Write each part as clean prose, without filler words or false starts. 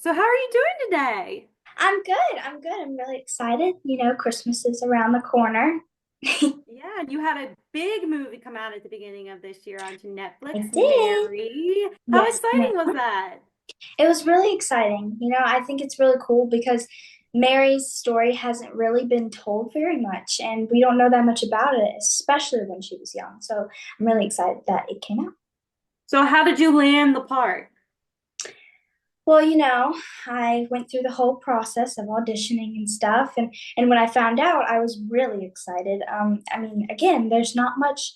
So how are you doing today? I'm good. I'm good. I'm really excited. Christmas is around the corner. Yeah, and you had a big movie come out at the beginning of this year onto I Netflix, did. Mary. How Yes, exciting was ma'am. that? It was really exciting. I think it's really cool because Mary's story hasn't really been told very much, and we don't know that much about it, especially when she was young. So I'm really excited that it came out. So how did you land the part? Well, I went through the whole process of auditioning and stuff, and when I found out, I was really excited. I mean, again, there's not much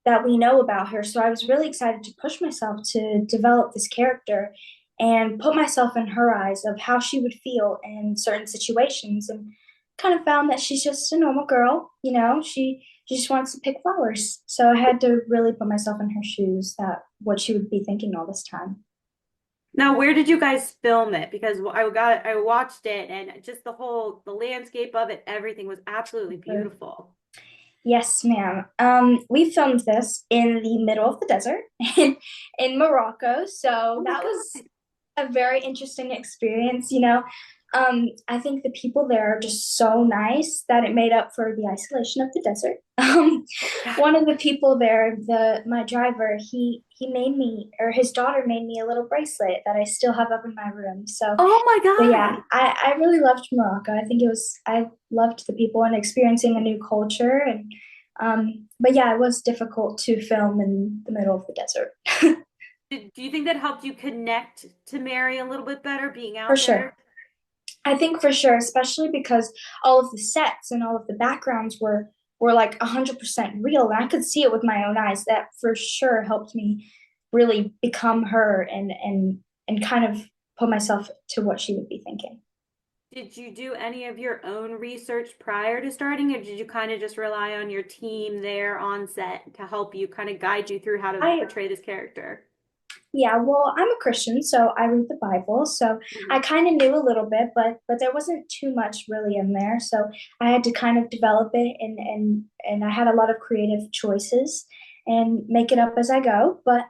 that we know about her. So I was really excited to push myself to develop this character and put myself in her eyes of how she would feel in certain situations, and kind of found that she's just a normal girl. She just wants to pick flowers. So I had to really put myself in her shoes, that what she would be thinking all this time. Now, where did you guys film it? Because I watched it and just the landscape of it, everything was absolutely beautiful. Yes, ma'am. We filmed this in the middle of the desert in Morocco. Oh So my that was God. a very interesting experience. I think the people there are just so nice that it made up for the isolation of the desert. One of the people there, the my driver, he made me, or his daughter made me, a little bracelet that I still have up in my room. So, Oh my but yeah, God. I really loved Morocco. I loved the people and experiencing a new culture, and but yeah, it was difficult to film in the middle of the desert. Do you think that helped you connect to Mary a little bit better being For out sure. there? I think for sure, especially because all of the sets and all of the backgrounds were like 100% real, and I could see it with my own eyes. That for sure helped me really become her, and kind of put myself to what she would be thinking. Did you do any of your own research prior to starting, or did you kind of just rely on your team there on set to help you kind of guide you through how to I portray this character? Yeah, well, I'm a Christian, so I read the Bible. So I Mhm. kind of knew a little bit, but there wasn't too much really in there. So I had to kind of develop it, and I had a lot of creative choices and make it up as I go. But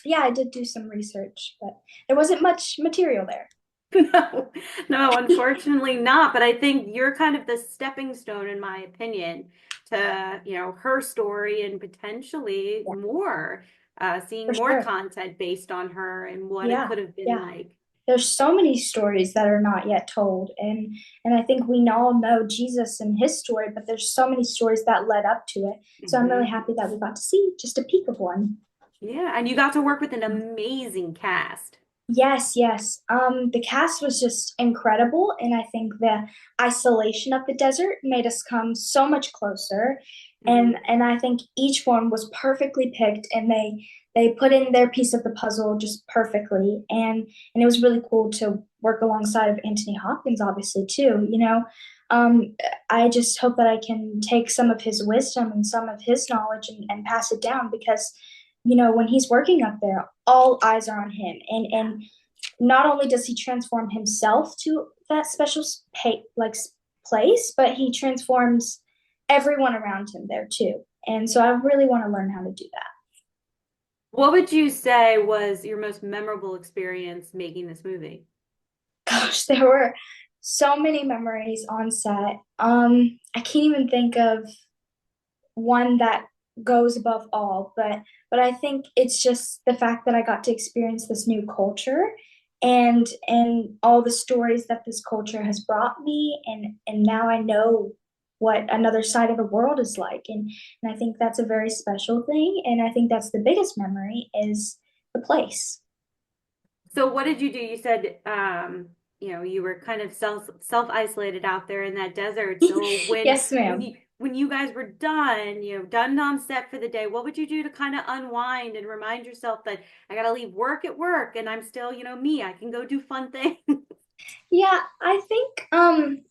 yeah, I did do some research, but there wasn't much material there. No, no, unfortunately not. But I think you're kind of the stepping stone, in my opinion, to, her story and potentially Yeah, more, for seeing more sure. content based on her and what it Yeah, could have been yeah. like. There's so many stories that are not yet told, and I think we all know Jesus and his story, but there's so many stories that led up to it. So I'm really Hmm. happy that we got to see just a peek of one. Yeah, and you got to work with an amazing cast. Yes, yes. The cast was just incredible, and I think the isolation of the desert made us come so much closer. And Hmm. and I think each one was perfectly picked, and they put in their piece of the puzzle just perfectly. And it was really cool to work alongside of Anthony Hopkins, obviously too. Um, I just hope that I can take some of his wisdom and some of his knowledge, and pass it down, because when he's working up there, all eyes are on him, and not only does he transform himself to that special place, but he transforms everyone around him there too. And so I really want to learn how to do that. What would you say was your most memorable experience making this movie? Gosh, there were so many memories on set. I can't even think of one that goes above all, but I think it's just the fact that I got to experience this new culture, and all the stories that this culture has brought me, and now I know what another side of the world is like, and I think that's a very special thing, and I think that's the biggest memory is the place. So what did you do? You said you were kind of self isolated out there in that desert. So Yes, ma'am. when you guys were done, done on set for the day, what would you do to kind of unwind and remind yourself that I gotta leave work at work and I'm still, me, I can go do fun things. Yeah, I think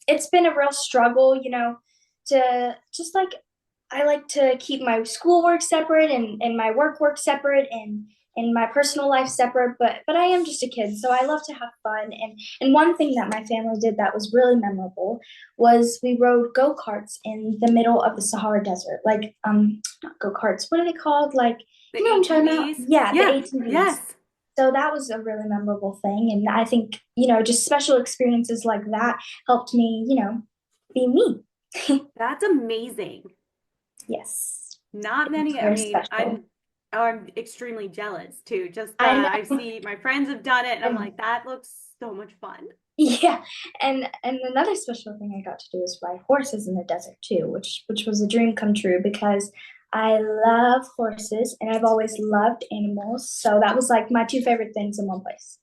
it's been a real struggle, to just like, I like to keep my schoolwork separate, and my work separate, and my personal life separate, but I am just a kid, so I love to have fun. And one thing that my family did that was really memorable was we rode go-karts in the middle of the Sahara Desert. Like, not go-karts, what are they called? Like, The you know what I'm talking about? ATVs. Yeah, the Yeah, ATVs. yes. So that was a really memorable thing. And I think, just special experiences like that helped me, be me. That's amazing. Yes, Not it was many. I very mean, special. I'm extremely jealous too. Just I I know. see my friends have done it, and I'm And like, that looks so much fun. yeah, and another special thing I got to do is ride horses in the desert too, which was a dream come true because I love horses and I've always loved animals. So that was like my two favorite things in one place.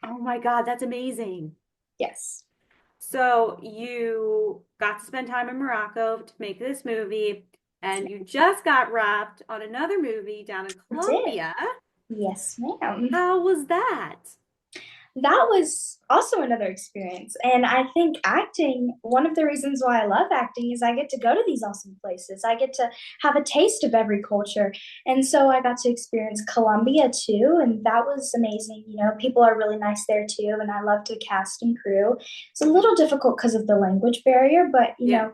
Oh my God, that's amazing. Yes, So you got to spend time in Morocco to make this movie, yes, and you ma'am. just got wrapped on another movie down in I did. Colombia. Yes, ma'am. How was that? That was also another experience. And I think acting, one of the reasons why I love acting is I get to go to these awesome places. I get to have a taste of every culture. And so I got to experience Colombia too. And that was amazing. People are really nice there too. And I love to cast and crew. It's a little difficult because of the language barrier, but Yeah.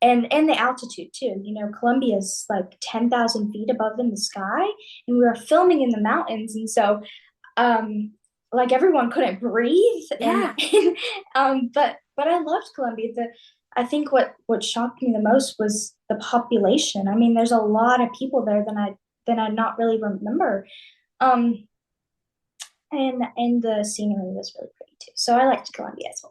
and the altitude too. Colombia is like 10,000 feet above in the sky, and we were filming in the mountains. And so um like everyone couldn't breathe and, Yeah. but I loved Colombia. I think what shocked me the most was the population. I mean, there's a lot of people there than I not really remember. Um and the scenery was really pretty too. So I liked Colombia as well.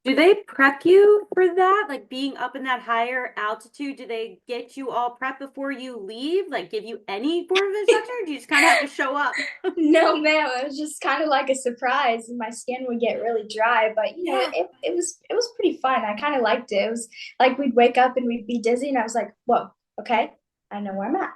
Do they prep you for that? Like being up in that higher altitude, do they get you all prepped before you leave? Like give you any form of instruction, or do you just kind of have to show up? No, ma'am. It was just kind of like a surprise, and my skin would get really dry. But Yeah. it was pretty fun. I kind of liked it. It was like we'd wake up and we'd be dizzy, and I was like, "Whoa, okay, I know where I'm at."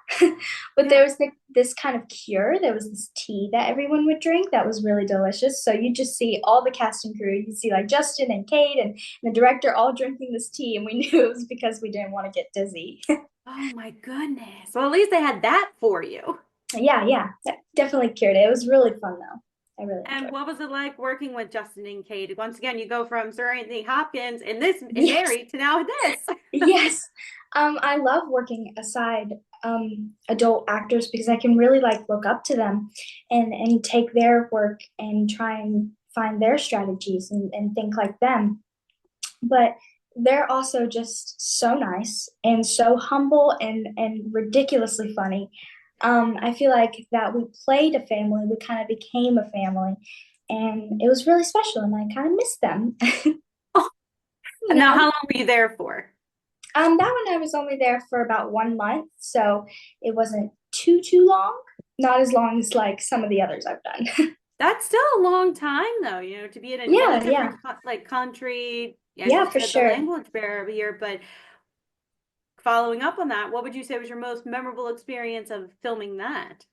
But there Yeah. was this kind of cure. There was this tea that everyone would drink that was really delicious. So you just see all the cast and crew. You see like Justin and Kate and the director all drinking this tea, and we knew it was because we didn't want to get dizzy. Oh my goodness. Well, at least they had that for you. Yeah, yeah, that definitely cured it. It was really fun though. I really And enjoyed what was it like working with Justin and Kate? Once again, you go from Sir Anthony Hopkins and this it. and Yes. Mary to now this. Yes. I love working aside adult actors because I can really like look up to them and take their work and try and find their strategies and think like them. But they're also just so nice and so humble and ridiculously funny. I feel like that we played a family, we kind of became a family, and it was really special, and I kind of miss them. Oh, you now, how know. long were you there for? That one I was only there for about 1 month, so it wasn't too long. Not as long as like some of the others I've done. That's still a long time, though, to be in a whole Yeah, different yeah, like country. As you yeah, for said, the sure. language barrier. But following up on that, what would you say was your most memorable experience of filming that?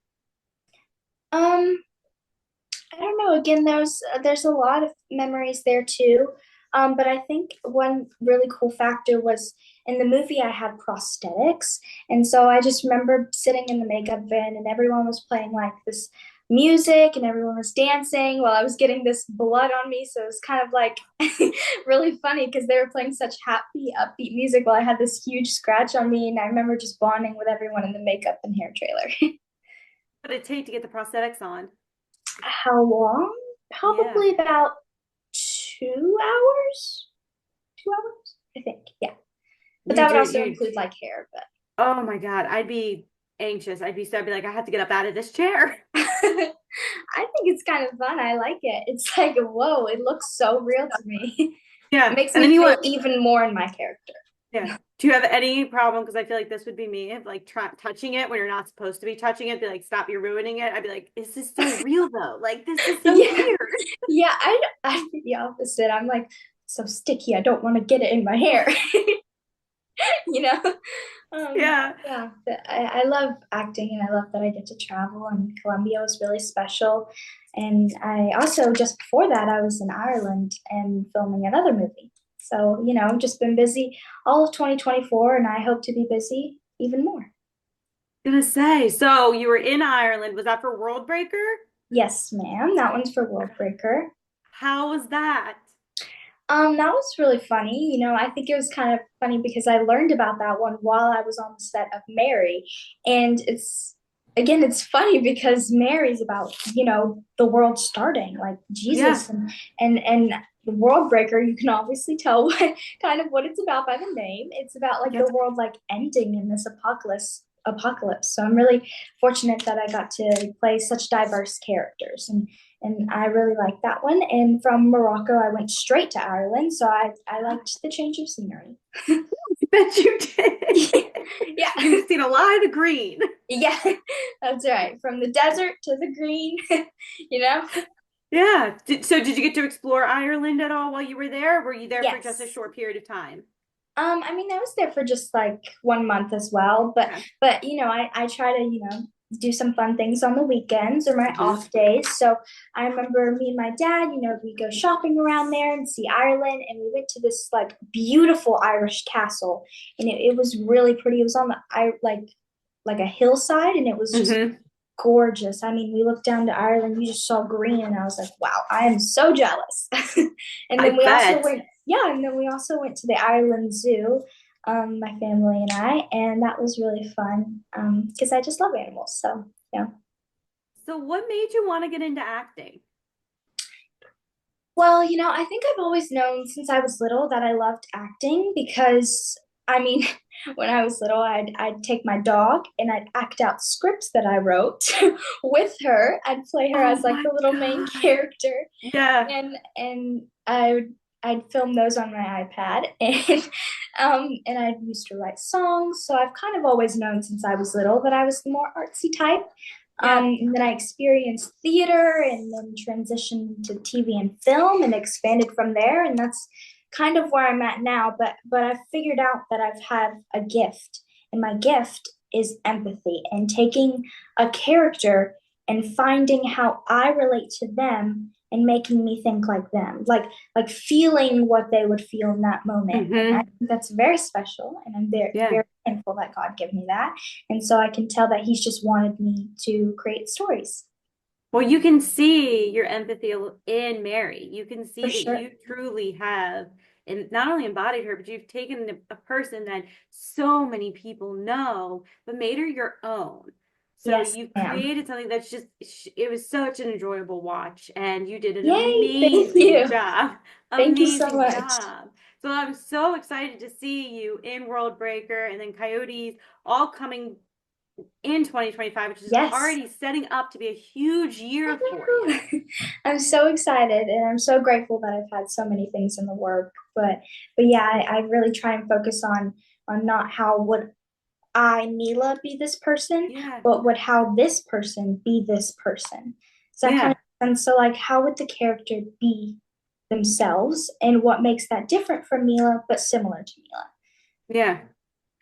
Um, I don't know. Again, there's a lot of memories there too. But I think one really cool factor was in the movie I had prosthetics, and so I just remember sitting in the makeup van and everyone was playing like this music and everyone was dancing while I was getting this blood on me. So it was kind of like really funny because they were playing such happy, upbeat music while I had this huge scratch on me, and I remember just bonding with everyone in the makeup and hair trailer. What did it take to get the prosthetics on? How long? Yeah, Probably about 2 hours. 2 hours, I think. Yeah, but you that would do also you. include like hair. But Oh my God, I'd be anxious. I'd be like, I have to get up out of this chair. I think it's kind of fun. I like it. It's like whoa, it looks so real to me. It Yeah, makes and me then you feel want. even more in my character. Yeah. Do you have any problem? Because I feel like this would be me of like touching it when you're not supposed to be touching it. Be like, stop, you're ruining it. I'd be like, is this so real though? Like, this is so Yeah, weird. yeah. I'm the opposite. I'm like so sticky. I don't want to get it in my hair. you know. Yeah. Yeah, but I love acting and I love that I get to travel, and Colombia was really special. And I also, just before that, I was in Ireland and filming another movie. So, just been busy all of 2024, and I hope to be busy even more. Gonna say, so you were in Ireland. Was that for World Breaker? Yes, ma'am. That one's for World Breaker. How was that? That was really funny. I think it was kind of funny because I learned about that one while I was on the set of Mary, and again, it's funny because Mary's about, the world starting, like Yeah. Jesus, and the world breaker, you can obviously tell what kind of what it's about by the name. It's about like the Yep. world like ending in this apocalypse. So I'm really fortunate that I got to play such diverse characters, and I really like that one. And from Morocco I went straight to Ireland, so I liked the change of scenery. I bet you did. Yeah. You've seen a lot of the green. Yeah, that's right. From the desert to the green, you know? Yeah. So did you get to explore Ireland at all while you were there? Or were you there for just a Yes. short period of time? I mean, I was there for just like 1 month as well, but Okay. I try to, do some fun things on the weekends or my Hmm. off days. So I remember me and my dad, we go shopping around there and see Ireland, and we went to this like beautiful Irish castle, and it was really pretty. It was on the I like a hillside, and it was just Hmm. gorgeous. I mean, we looked down to Ireland, you just saw green, and I was like, wow, I am so jealous. and I then we also bet. went, yeah, and then we also went to the Ireland Zoo, my family and I, and that was really fun because I just love animals. So, yeah. So what made you want to get into acting? Well, I think I've always known since I was little that I loved acting because, I mean, when I was little, I'd take my dog and I'd act out scripts that I wrote with her. I'd play her Oh as like my the little main God. character, Yeah. and I'd film those on my iPad, and I'd used to write songs. So I've kind of always known since I was little that I was the more artsy type. Yeah. And then I experienced theater and then transitioned to TV and film and expanded from there. And that's kind of where I'm at now. But I've figured out that I've had a gift, and my gift is empathy and taking a character and finding how I relate to them and making me think like them, like feeling what they would feel in that moment. And I Hmm. think that's very special, and I'm very Yeah. very thankful that God gave me that. And so I can tell that He's just wanted me to create stories. Well, you can see your empathy in Mary. You can For see that sure. you truly have, and not only embodied her, but you've taken a person that so many people know, but made her your own. So Yes, you ma'am. created something that's just, it was such an enjoyable watch, and you did an Yay, thank amazing you. job. Thank you so Amazing much. job. So I'm so excited to see you in World Breaker and then Coyotes all coming in 2025, which is Yes. already setting up to be a huge year for you. I'm so excited, and I'm so grateful that I've had so many things in the work. But yeah, I really try and focus on not how would I, Mila, be this person, Yeah. but would how this person be this person. So I kind of Yeah. and so like how would the character be themselves, and what makes that different from Mila but similar to Mila. Yeah.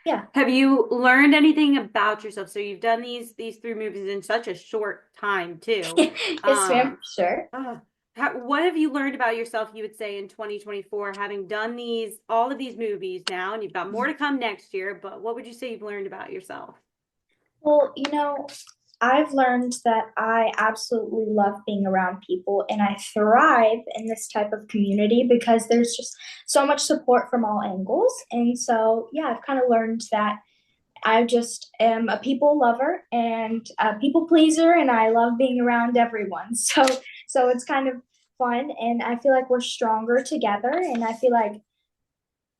Yeah. Have you learned anything about yourself? So you've done these three movies in such a short time too. Yes, ma'am, Um, sure. uh, what have you learned about yourself, you would say, in 2024, having done all of these movies now, and you've got more to come next year, but what would you say you've learned about yourself? Well, I've learned that I absolutely love being around people, and I thrive in this type of community because there's just so much support from all angles. And so, yeah, I've kind of learned that I just am a people lover and a people pleaser, and I love being around everyone. So it's kind of fun, and I feel like we're stronger together, and I feel like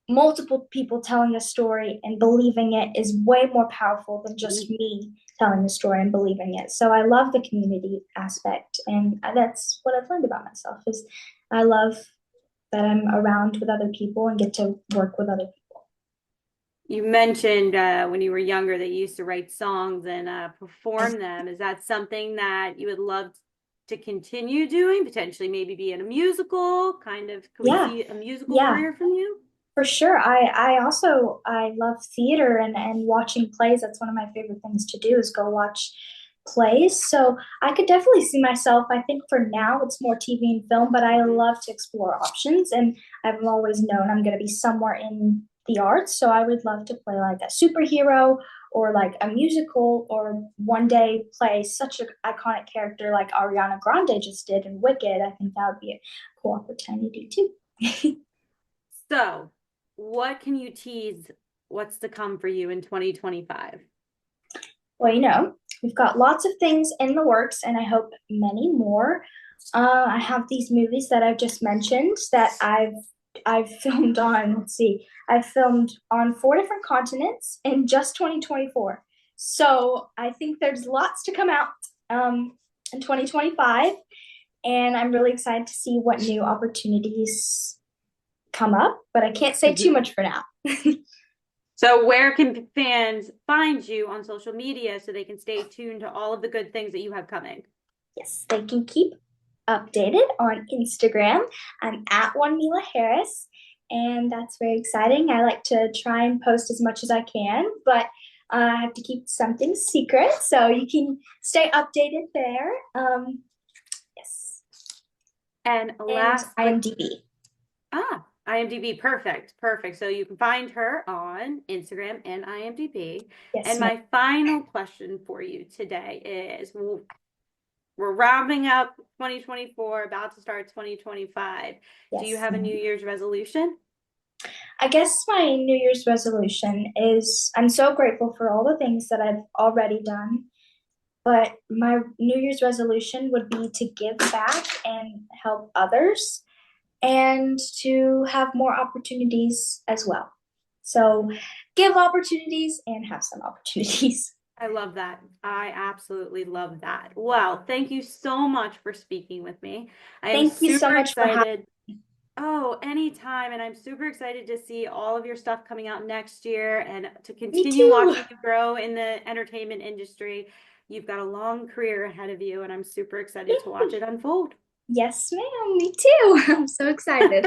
multiple people telling a story and believing it is way more powerful than just Mhm. me telling a story and believing it. So I love the community aspect, and that's what I've learned about myself is I love that I'm around with other people and get to work with other people. You mentioned when you were younger that you used to write songs and Yes. perform them. Is that something that you would love to continue doing? Potentially, maybe be in a musical? Kind of, could we Yeah. see a musical Yeah. career from you? For sure. I also I love theater and watching plays. That's one of my favorite things to do is go watch plays. So I could definitely see myself. I think for now it's more TV and film, but I Hmm. love to explore options, and I've always known I'm going to be somewhere in the arts. So I would love to play like a superhero or like a musical, or one day play such an iconic character like Ariana Grande just did in Wicked. I think that would be a cool opportunity too. So, what can you tease what's to come for you in 2025? Well, we've got lots of things in the works, and I hope many more. I have these movies that I've just mentioned that I've filmed on. Let's see, I've filmed on 4 different continents in just 2024. So I think there's lots to come out in 2025, and I'm really excited to see what new opportunities come up. But I can't say too Mhm. much for now. So, where can fans find you on social media so they can stay tuned to all of the good things that you have coming? Yes, they can keep updated on Instagram. I'm at one Mila Harris, and that's very exciting. I like to try and post as much as I can, but I have to keep something secret, so you can stay updated there. Yes, And and lastly, IMDb. IMDb, perfect, perfect. So you can find her on Instagram and IMDb. Yes, And ma'am. my final question for you today is we're wrapping up 2024, about to start 2025. Do you Yes, have a New ma'am. Year's resolution? I guess my New Year's resolution is I'm so grateful for all the things that I've already done. But my New Year's resolution would be to give back and help others and to have more opportunities as well. So give opportunities and have some opportunities. I love that. I absolutely love that. Well, thank you so much for speaking with me. I am Thank you so super much for having excited. Oh, anytime. And I'm super excited to see all of your stuff coming out next year and to me continue too. watching you grow in the entertainment industry. You've got a long career ahead of you, and I'm super excited to watch Yay. it unfold. Yes, ma'am. Me too. I'm so excited.